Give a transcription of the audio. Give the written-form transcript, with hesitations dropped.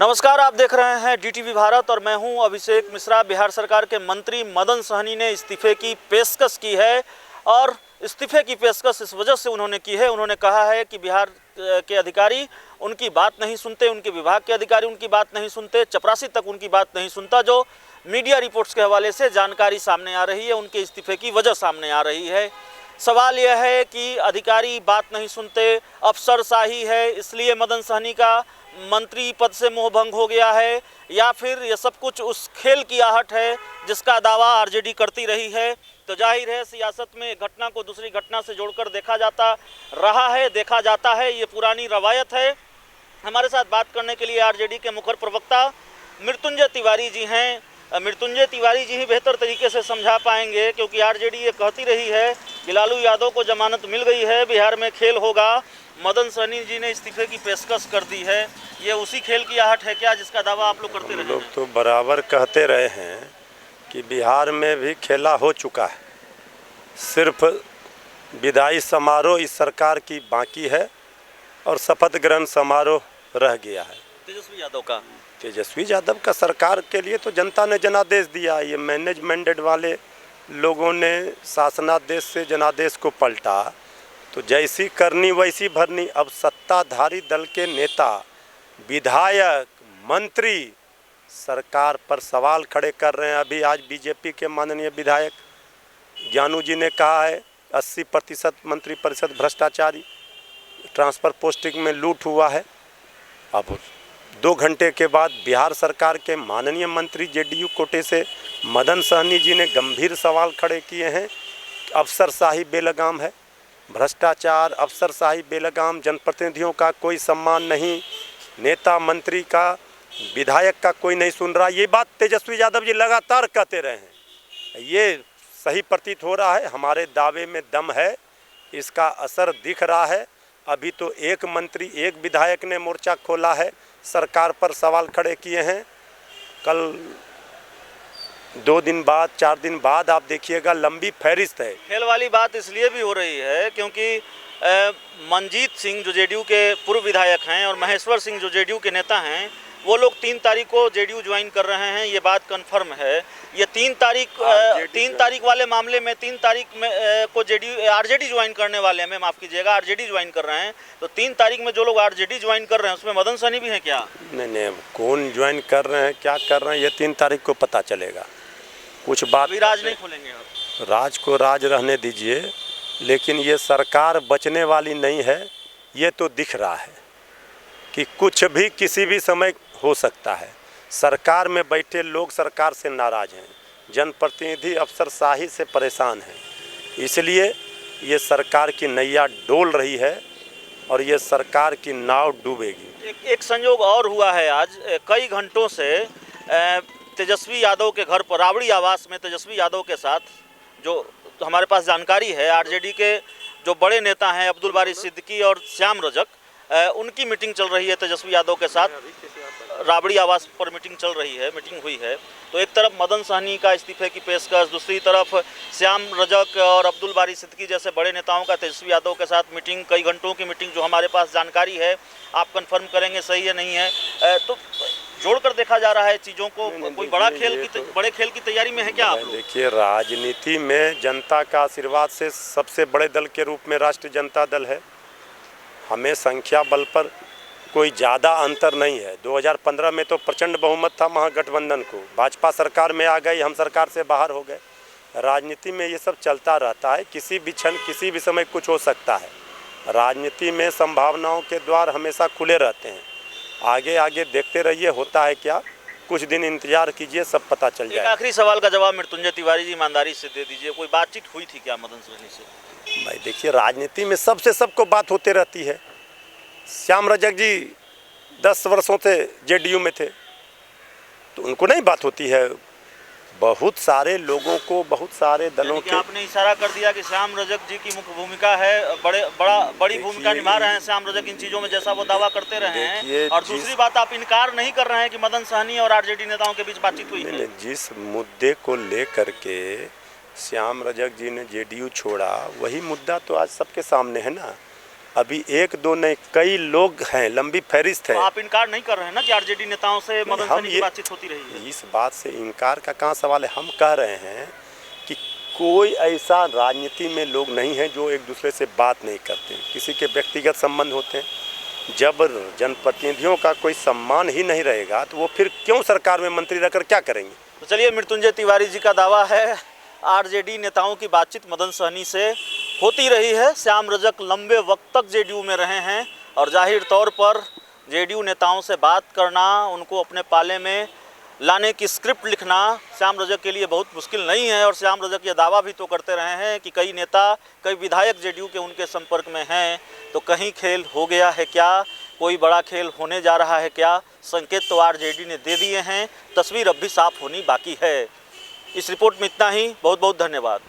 नमस्कार, आप देख रहे हैं डीटीवी भारत और मैं हूं अभिषेक मिश्रा। बिहार सरकार के मंत्री मदन सहनी ने इस्तीफे की पेशकश की है और इस्तीफे की पेशकश इस वजह से उन्होंने की है। उन्होंने कहा है कि बिहार के अधिकारी उनकी बात नहीं सुनते, उनके विभाग के अधिकारी उनकी बात नहीं सुनते, चपरासी तक उनकी बात नहीं सुनता। जो मीडिया रिपोर्ट्स के हवाले से जानकारी सामने आ रही है, उनके इस्तीफे की वजह सामने आ रही है। सवाल यह है कि अधिकारी बात नहीं सुनते, अफसरशाही है, इसलिए मदन सहनी का मंत्री पद से मोह भंग हो गया है, या फिर ये सब कुछ उस खेल की आहट है जिसका दावा आरजेडी करती रही है। तो जाहिर है सियासत में एक घटना को दूसरी घटना से जोड़कर देखा जाता है, ये पुरानी रवायत है। हमारे साथ बात करने के लिए आरजेडी के मुखर प्रवक्ता मृत्युंजय तिवारी जी हैं। मृत्युंजय तिवारी जी ही बेहतर तरीके से समझा पाएंगे, क्योंकि आरजेडी ये कहती रही है कि लालू यादव को जमानत मिल गई है, बिहार में खेल होगा। मदन सहनी जी ने इस्तीफे की पेशकश कर दी है, ये उसी खेल की आहट है क्या जिसका दावा आप लोग करते रहे हैं? लोग तो बराबर कहते रहे हैं कि बिहार में भी खेला हो चुका है, सिर्फ विदाई समारोह इस सरकार की बाकी है और शपथ ग्रहण समारोह रह गया है। तेजस्वी यादव का सरकार के लिए तो जनता ने जनादेश दिया। ये मैनेजमेंटेड वाले लोगों ने शासनादेश से जनादेश को पलटा, तो जैसी करनी वैसी भरनी। अब सत्ताधारी दल के नेता, विधायक, मंत्री सरकार पर सवाल खड़े कर रहे हैं। अभी आज बीजेपी के माननीय विधायक ज्ञानू जी ने कहा है 80% मंत्रिपरिषद भ्रष्टाचारी, ट्रांसफ़र पोस्टिंग में लूट हुआ है। अब 2 घंटे के बाद बिहार सरकार के माननीय मंत्री जेडीयू कोटे से मदन सहनी जी ने गंभीर सवाल खड़े किए हैं। अफसरशाही बेलगाम है, भ्रष्टाचार, अफसरशाही बेलगाम, जनप्रतिनिधियों का कोई सम्मान नहीं, नेता मंत्री का, विधायक का कोई नहीं सुन रहा। ये बात तेजस्वी यादव जी लगातार कहते रहे हैं। ये सही प्रतीत हो रहा है, हमारे दावे में दम है, इसका असर दिख रहा है। अभी तो एक मंत्री, एक विधायक ने मोर्चा खोला है, सरकार पर सवाल खड़े किए हैं। कल 2 दिन बाद, 4 दिन बाद आप देखिएगा लंबी फहरिस्त है। खेल वाली बात इसलिए भी हो रही है क्योंकि मनजीत सिंह जो जेडीयू के पूर्व विधायक हैं और महेश्वर सिंह जो जेडीयू के नेता हैं, वो लोग 3 तारीख को जेडीयू ज्वाइन कर रहे हैं, ये बात कंफर्म है। ये 3 तारीख वाले मामले में 3 तारीख में को आरजेडी ज्वाइन करने वाले हैं, माफ़ कीजिएगा, आरजेडी ज्वाइन कर रहे हैं। तो 3 तारीख में जो लोग आरजेडी ज्वाइन कर रहे हैं उसमें मदन सहनी भी हैं क्या? नहीं, कौन ज्वाइन कर रहे हैं, क्या कर रहे हैं, ये 3 तारीख को पता चलेगा। कुछ बात अभी राज नहीं खोलेंगे आप? राज को राज रहने दीजिए, लेकिन ये सरकार बचने वाली नहीं है। ये तो दिख रहा है कि कुछ भी किसी भी समय हो सकता है। सरकार में बैठे लोग सरकार से नाराज़ हैं, जनप्रतिनिधि अफसरशाही से परेशान हैं, इसलिए ये सरकार की नैया डोल रही है और ये सरकार की नाव डूबेगी। एक संयोग और हुआ है आज। कई घंटों से तेजस्वी यादव के घर पर, राबड़ी आवास में तेजस्वी यादव के साथ, जो हमारे पास जानकारी है, आरजेडी के जो बड़े नेता हैं अब्दुल बारी सिद्दीकी और श्याम रजक, उनकी मीटिंग चल रही है तेजस्वी यादव के साथ। राबड़ी आवास पर मीटिंग हुई है। तो एक तरफ मदन सहनी का इस्तीफे की पेशकश, दूसरी तरफ श्याम रजक और अब्दुल बारी सिद्दीकी जैसे बड़े नेताओं का तेजस्वी यादव के साथ मीटिंग, कई घंटों की मीटिंग, जो हमारे पास जानकारी है, आप कंफर्म करेंगे सही है नहीं है। तो जोड़कर देखा जा रहा है चीज़ों को। कोई बड़े खेल की तैयारी में है क्या आप लोग? देखिए, राजनीति में जनता का आशीर्वाद से सबसे बड़े दल के रूप में राष्ट्रीय जनता दल है। हमें संख्या बल पर कोई ज़्यादा अंतर नहीं है। 2015 में तो प्रचंड बहुमत था महागठबंधन को, भाजपा सरकार में आ गई, हम सरकार से बाहर हो गए। राजनीति में ये सब चलता रहता है, किसी भी क्षण किसी भी समय कुछ हो सकता है। राजनीति में संभावनाओं के द्वार हमेशा खुले रहते हैं। आगे आगे देखते रहिए होता है क्या, कुछ दिन इंतजार कीजिए, सब पता चल जाए। आखिरी सवाल का जवाब मृत्युंजय तिवारी जी ईमानदारी से दे दीजिए, कोई बातचीत हुई थी क्या मदन सहनी से? भाई देखिए, राजनीति में सबको बात होती रहती है। श्याम रजक जी 10 वर्षों से जेडीयू में थे, तो उनको नहीं बात होती है। बहुत सारे लोगों को, बहुत सारे दलों के, आपने इशारा कर दिया कि श्याम रजक जी की मुख्य भूमिका है, बड़ी भूमिका निभा रहे हैं श्याम रजक इन चीज़ों में, जैसा वो दावा करते रहे हैं। और दूसरी बात, आप इनकार नहीं कर रहे हैं कि मदन सहनी और आरजेडी नेताओं के बीच बातचीत हुई है। जिस मुद्दे को लेकर के श्याम रजक जी ने जेडीयू छोड़ा, वही मुद्दा तो आज सबके सामने है ना। अभी एक दो नहीं, कई लोग हैं, लंबी फहरिस्त है। तो आप इनकार नहीं कर रहे हैं ना कि आरजेडी नेताओं से मदन हम सहनी की ये- बातचीत होती रही है? इस बात से इनकार का कहाँ सवाल है। हम कह रहे हैं कि कोई ऐसा राजनीति में लोग नहीं है जो एक दूसरे से बात नहीं करते, किसी के व्यक्तिगत संबंध होते हैं। जब जनप्रतिनिधियों का कोई सम्मान ही नहीं रहेगा तो वो फिर क्यों सरकार में मंत्री रहकर क्या करेंगे। तो चलिए, मृत्युंजय तिवारी जी का दावा है आरजेडी नेताओं की बातचीत मदन सहनी से होती रही है। श्याम रजक लंबे वक्त तक जेडीयू में रहे हैं और जाहिर तौर पर जेडीयू नेताओं से बात करना, उनको अपने पाले में लाने की स्क्रिप्ट लिखना श्याम रजक के लिए बहुत मुश्किल नहीं है। और श्याम रजक ये दावा भी तो करते रहे हैं कि कई नेता, कई विधायक जेडीयू के उनके संपर्क में हैं। तो कहीं खेल हो गया है क्या, कोई बड़ा खेल होने जा रहा है क्या? संकेत तो आरजेडी ने दे दिए हैं, तस्वीर अब भी साफ होनी बाकी है। इस रिपोर्ट में इतना ही। बहुत बहुत धन्यवाद।